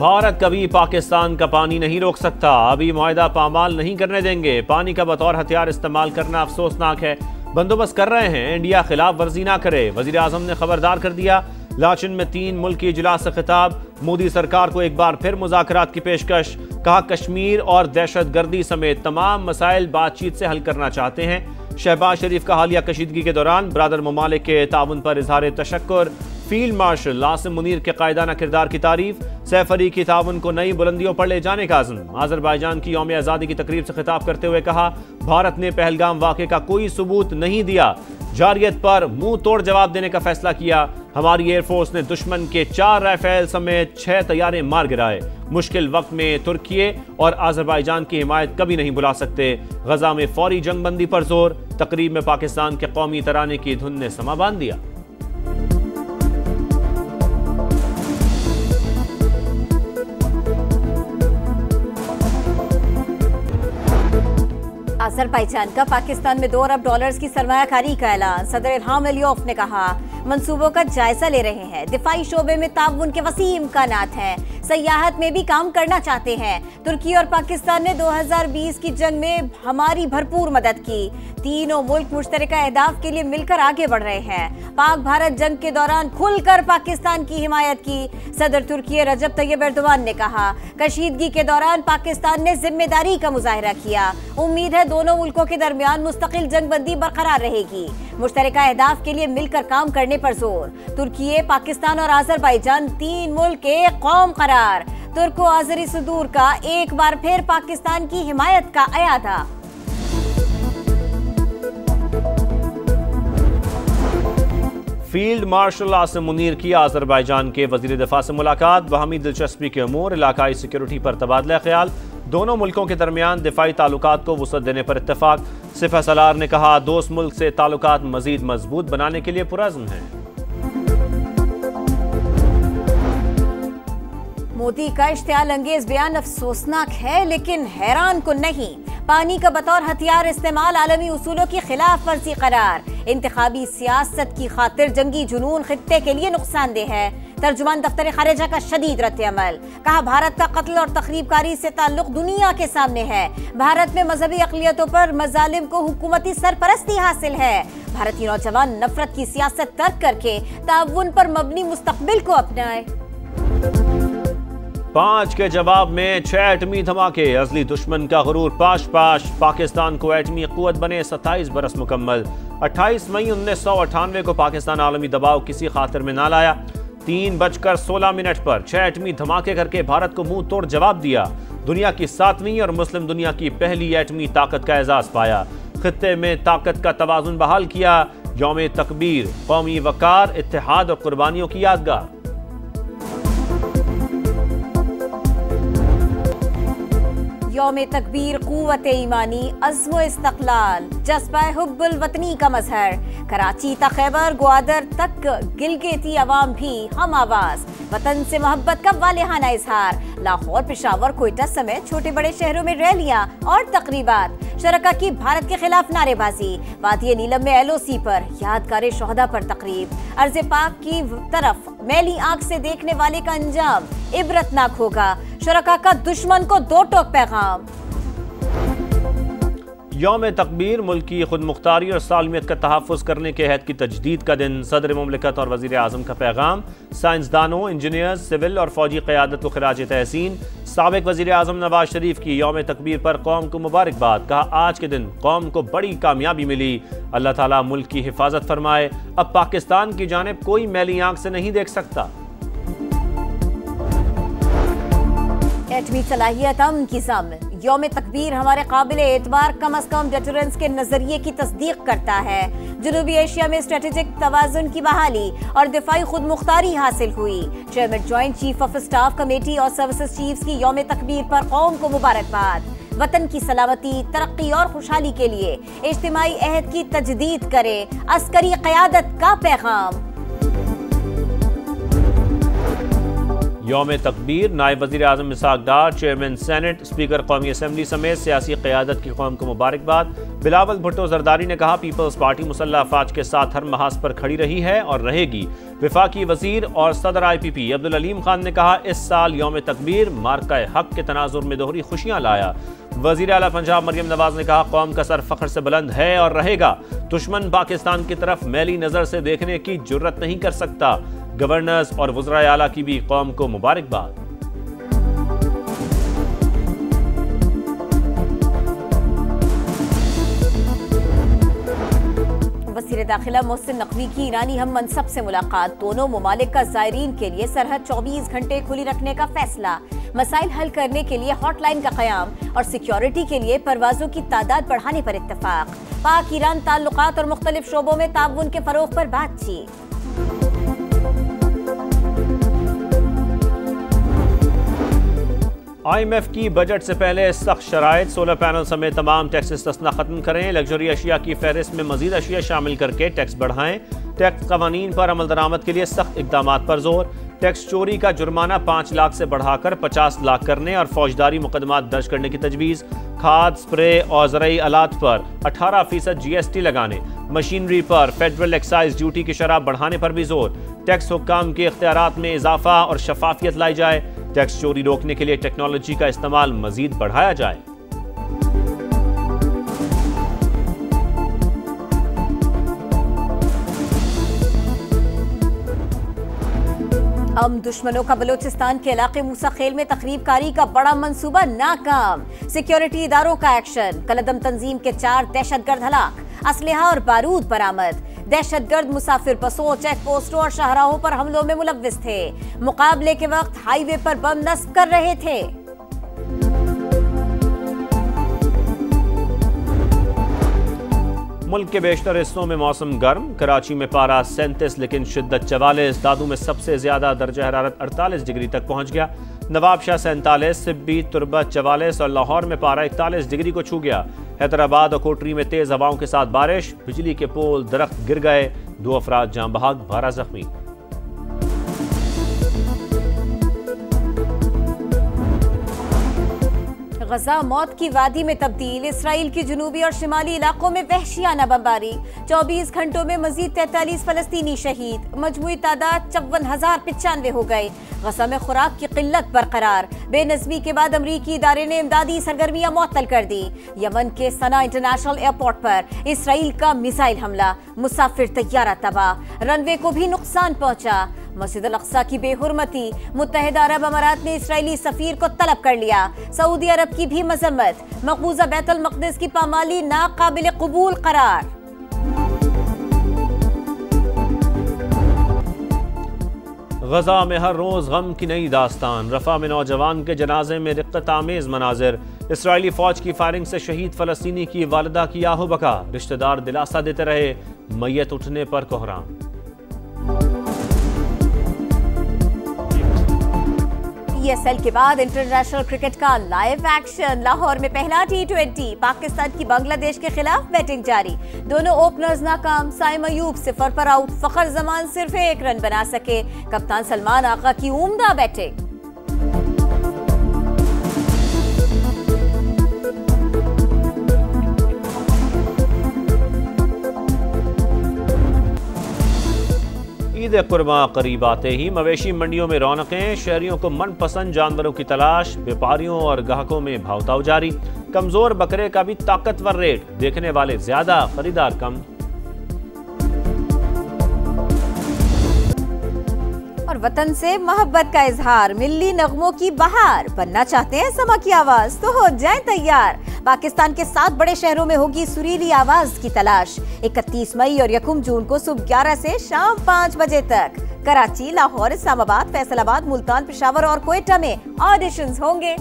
भारत कभी पाकिस्तान का पानी नहीं रोक सकता, अभी मुआहदा पामाल नहीं करने देंगे। पानी का बतौर हथियार इस्तेमाल करना अफसोसनाक है, बंदोबस्त कर रहे हैं, इंडिया खिलाफ वर्जी ना करे। वजीर आजम ने खबरदार कर दिया। लाचन में 3 मुल्की इजलास से खिताब, मोदी सरकार को एक बार फिर मुज़ाकरात की पेशकश। कहा कश्मीर और दहशत गर्दी समेत तमाम मसाइल बातचीत से हल करना चाहते हैं। शहबाज शरीफ का हालिया कशीदगी के दौरान ब्रादर ममालिक के ताउन पर इजहार तशक्कुर। फील्ड मार्शल आसिम मुनीर के कायदाना किरदार की तारीफ। सैफ अली की ताउन को नई बुलंदियों पर ले जाने का अज़्म। आज़रबाईजान की यौम आज़ादी की तकरीब से खिताब करते हुए कहा भारत ने पहलगाम वाक़े का कोई सबूत नहीं दिया, जारियत पर मुंह तोड़ जवाब देने का फैसला किया। हमारी एयरफोर्स ने दुश्मन के 4 राफेल समेत 6 तैयारे मार गिराए। मुश्किल वक्त में तुर्की और आज़रबाईजान की हिमायत कभी नहीं बुला सकते। गजा में फौरी जंगबंदी पर जोर। तकरीब में पाकिस्तान के कौमी तराने की धुन ने समा बांध दिया। आज़रबाईजान का पाकिस्तान में $2 अरब की सरमायाकारी का ऐलान। सदर इल्हाम अलियोफ ने कहा मंसूबों का जायजा ले रहे हैं, दिफाई शोबे में ताउन के वसी इम्कानात हैं, सयाहत में भी काम करना चाहते हैं। तुर्की और पाकिस्तान ने 2020 की जंग में हमारी भरपूर मदद की। तीनों मुल्क मुश्तरका अहदाफ के लिए मिलकर आगे बढ़ रहे हैं। पाक भारत जंग के दौरान खुलकर पाकिस्तान की हिमायत की। सदर तुर्की रजब तैयब एर्दोगान ने कहा कशीदगी के दौरान पाकिस्तान ने जिम्मेदारी का मुजाहिरा किया। उम्मीद है दोनों मुल्कों के दरमियान मुस्तकिल जंगबंदी बरकरार रहेगी। मुश्तरका अहदाफ के लिए मिलकर काम करने पर जोर। तुर्की, पाकिस्तान और आज़रबाईजान 3 मुल्क एक कौम करार। तुर्को आज़री सुदूर का एक बार फिर पाकिस्तान की हिमायत का अयादा। फील्ड मार्शल आसिम मुनीर की आज़रबाईजान के वज़ीर दिफा से मुलाकात। बाहमी दिलचस्पी के अमूर, इलाकाई सिक्योरिटी पर तबादला ख्याल। दोनों मुल्कों के दरमियान दिफाई ताल्लुकात को वुसअत देने पर इत्तेफाक। सिफा सलार ने कहा दोस्त मुल्क से ताल्लुकात मजीद मजबूत बनाने के लिए पुरअज़्म हैं। मोदी का इश्तियाल अंगेज बयान अफसोसनाक है लेकिन हैरान कुन नहीं। पानी का बतौर हथियार इस्तेमाल आलमी उसूलों की खिलाफ वर्जी करार। इंतखाबी सियासत की खातिर जंगी जुनून खित्ते के लिए नुकसानदेह है। तर्जुमान दफ्तर खारिजा का शदीद रद्द-ए-अमल। कहा भारत का कत्ल और तखरीबकारी से ताल्लुक दुनिया के सामने है। भारत में मजहबी अक़लियतों पर मजालिम को हुकूमती सरपरस्ती हासिल है। भारतीय नौजवान नफरत की सियासत तर्क करके ताउन पर मबनी मुस्तकबिल को अपनाए। 5 के जवाब में 6 एटमी धमाके। अजली दुश्मन का गुरूर पाश पाश। पाकिस्तान को एटमी कुव्वत बने 27 बरस मुकम्मल। 28 मई 1998 को पाकिस्तान आलमी दबाव किसी खातिर में ना लाया। 3:16 पर 6 एटमी धमाके करके भारत को मुंह तोड़ जवाब दिया। दुनिया की 7वीं और मुस्लिम दुनिया की पहली एटमी ताकत का एजाज पाया। खित्ते में ताकत का तवाजुन बहाल किया। यौम तकबीर कौमी वकार, इत्तेहाद और कुर्बानियों की यादगार। यौम तकबीर कुव्वत ईमानी, अज़्म इस्तक़लाल, जज्बा हुब्बुल वतनी का मजहर। कराची तक खैबर ग्वादर तक गिलगिती अवाम भी हम आवाज। वतन से मोहब्बत का वालिहाना इजहार। लाहौर, पेशावर, कोयटा समेत छोटे बड़े शहरों में रैलियां और तकरीबात। शरका की भारत के खिलाफ नारेबाजी। वादी नीलम में LOC पर यादगार शोहदा पर तकरीब। अर्ज़े पाक की तरफ मैली आंख से देखने वाले का अंजाम इबरतनाक होगा। शरका का दुश्मन को 2 टोक पैगाम। यौम तकबीर मुल्क की खुद मुख्तारी और सालमियत का तहफ़्फ़ुज़ करने के अहद की तजदीद का दिन। सदर मुमलिकत और वज़ीर आज़म का पैगाम। साइंसदानों, इंजीनियर्स, सिविल और फौजी क़यादत को खिराज तहसीन। साबिक़ वज़ीर आज़म नवाज शरीफ की यौम तकबीर पर कौम को मुबारकबाद। कहा आज के दिन कौम को बड़ी कामयाबी मिली। अल्लाह ताला मुल्क की हिफाजत फरमाए। अब पाकिस्तान की जानिब कोई मैली आंख से नहीं देख सकता। एटमी सलाहियत अमन की ज़ामिन। यौम तकबीर हमारे काबिल एतबार कम अज कम डिटरेंस के नजरिए की तस्दीक करता है। जनूबी एशिया में स्ट्रेटेजिक तवाज़ुन की बहाली और दिफाई खुद मुख्तारी हासिल हुई। Chairman joint chief of staff committee और सर्विसेज चीफ्स की यौम तकबीर पर कौम को मुबारकबाद। वतन की सलामती, तरक्की और खुशहाली के लिए इज्तिमाई अहद की तजदीद करे। अस्करी क़यादत का पैगाम। यौम तकबीर नायब वज़ीर आज़म इसहाक़ डार, चेयरमैन सेनेट, स्पीकर कौमी असम्बली समेत सियासी क़यादत की कौम को मुबारकबाद। बिलावल भुट्टो जरदारी ने कहा, पीपल्स पार्टी मुसल्लह अफवाज के साथ हर महाज पर खड़ी रही है और रहेगी। विफाकी वजीर और सदर IPP अब्दुल अलीम खान ने कहा, इस साल यौम तकबीर मार्का हक के तनाजुर में दोहरी खुशियां लाया। वजीर आला पंजाब मरियम नवाज ने कहा, कौम का सर फख्र से बुलंद है और रहेगा। दुश्मन पाकिस्तान की तरफ मैली नजर से देखने की जुर्रत नहीं कर सकता। गवर्नर्स और वज़राए आला की भी कौम को मुबारकबाद। वज़ीर दाखिला मोहसिन नकवी की ईरानी हम मनसब से मुलाकात। दोनों मुमालिक का ज़ायरीन के लिए सरहद 24 घंटे खुली रखने का फैसला। मसाइल हल करने के लिए हॉटलाइन का क़याम और सिक्योरिटी के लिए परवाजों की तादाद बढ़ाने पर इत्तफाक। पाक ईरान ताल्लुकात और मुख्तलिफ शोबों में ताउन के फरोग पर बातचीत। IMF की बजट से पहले सख्त शराइत, सोलर पैनल समेत तमाम टैक्स इस्तिस्ना खत्म करें। लग्जरी अशिया की फहरिस्त में मजीद अशिया शामिल करके टैक्स बढ़ाएं। टैक्स कवानीन पर अमल दरामद के लिए सख्त इकदामात पर जोर। टैक्स चोरी का जुर्माना 5 लाख से बढ़ाकर 50 लाख करने और फौजदारी मुकदमात दर्ज करने की तजवीज़। खाद, स्प्रे और ज़रई आलात पर 18% GST लगाने। मशीनरी पर फेडरल एक्साइज ड्यूटी की शरह बढ़ाने पर भी जोर। टैक्स हुक्काम के इख्तियारात में इजाफा और शफाफियत लाई जाए। टैक्स चोरी रोकने के लिए टेक्नोलॉजी का इस्तेमाल मजीद बढ़ाया जाए। दुश्मनों का बलोचिस्तान के इलाके मूसाखेल में तकरीबकारी का बड़ा मंसूबा नाकाम। सिक्योरिटी इदारों का एक्शन। कलदम तंजीम के 4 दहशतगर्द हलाक। असलहा और बारूद बरामद। दहशतगर्द मुसाफिर बसों, चेक पोस्टों और शाहराहों पर हमलों में मुलव्विस थे। मुकाबले के वक्त हाईवे पर बम नस्ब कर रहे थे। मुल्क के बेशतर हिस्सों में मौसम गर्म। कराची में पारा 37 लेकिन शिद्दत 44। दादू में सबसे ज्यादा दर्जा हरारत 48 डिग्री तक पहुंच गया। नवाबशाह 47, सिब्बी, तुरबत 44 और लाहौर में पारा 41 डिग्री को छू गया। हैदराबाद और कोटरी में तेज हवाओं के साथ बारिश। बिजली के पोल दरख्त गिर गए। 2 अफराद जाँ बहक, 12 जख्मी। गजा मौत की वादी में तब्दील। इसराइल की जनूबी और शिमाली इलाकों में वहशियाना बमबारी। 24 घंटों में मजीद 43 फलस्तीनी शहीद। मजमूई तादाद 54,095 हो गए। गजा में खुराक की किल्लत बरकरार। बेनज़मी के बाद अमरीकी इदारे ने इमदादी सरगर्मियां मुअत्तल कर दी। यमन के सना इंटरनेशनल एयरपोर्ट पर इसराइल का मिसाइल हमला। मुसाफिर तैयारा तबाह। रनवे को भी नुकसान पहुंचा। मस्जिद अल अक्सा की बेहुरमती। मुत्तहिदा अरब अमारात ने इसराइली सफीर को तलब कर लिया। सऊदी अरब की भी मजम्मत। मकबूजा बैतुल मक़दिस की पामाली नाकाबिल कबूल करार। गजा में हर रोज गम की नई दास्तान। रफा में नौजवान के जनाजे में रिक्कत आमेज मनाजिर। इसराइली फौज की फायरिंग से शहीद फलस्तीनी की वालिदा की आहो बका। रिश्तेदार दिलासा देते रहे, मैयत उठने पर कोहराम। ESL के बाद इंटरनेशनल क्रिकेट का लाइव एक्शन। लाहौर में पहला T20। पाकिस्तान की बांग्लादेश के खिलाफ बैटिंग जारी। दोनों ओपनर्स नाकाम। साइम अयूब 0 पर आउट। फखर जमान सिर्फ 1 रन बना सके। कप्तान सलमान आगा की उम्दा बैटिंग। ईद कुर्बा करीब आते ही मवेशी मंडियों में रौनकें। शहरियों को मनपसंद जानवरों की तलाश। व्यापारियों और ग्राहकों में भावताव जारी। कमजोर बकरे का भी ताकतवर रेट। देखने वाले ज्यादा, खरीदार कम। और वतन से मोहब्बत का इजहार। मिल्ली नगमों की बहार। बनना चाहते हैं समा की आवाज तो हो जाएं तैयार। पाकिस्तान के 7 बड़े शहरों में होगी सुरीली आवाज की तलाश। 31 मई और 1 जून को सुबह 11 से शाम 5 बजे तक कराची, लाहौर, इस्लामाबाद, फैसलाबाद, मुल्तान, पेशावर और क्वेटा में ऑडिशंस होंगे।